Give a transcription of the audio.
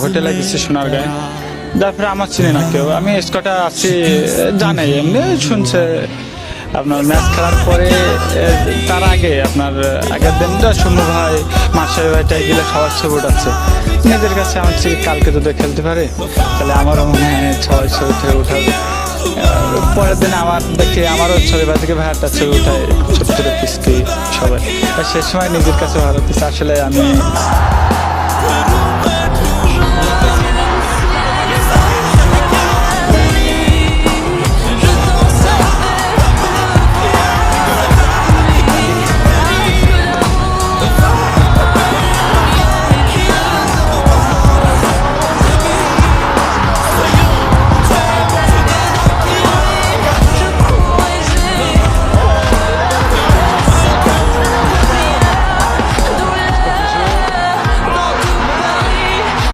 হোটেলে গেছি সোনারগাঁয়ে, তারপরে আমার চিনি না কেউ, আমি স্কটে আছি জানে, এমনি শুনছে। আপনার ম্যাচ খেলার পরে তার আগে আপনার আগের দিনটা সুমু ভাই মাসাই ভাইটাই গেলে সবার ছবি উঠাচ্ছে নিজের কাছে। আমার ঠিক কালকে যদি খেলতে পারে তাহলে আমারও মনে হয় সবাই ছবি থেকে উঠাবে। পরের দিন আমার দেখে আমারও ছবি ভাই থেকে ভাইয়ারটা ছবি উঠায় ছোট ছোট পিসকি সবাই। সে সময় নিজের কাছে ভালো লাগতেছে আসলে আমি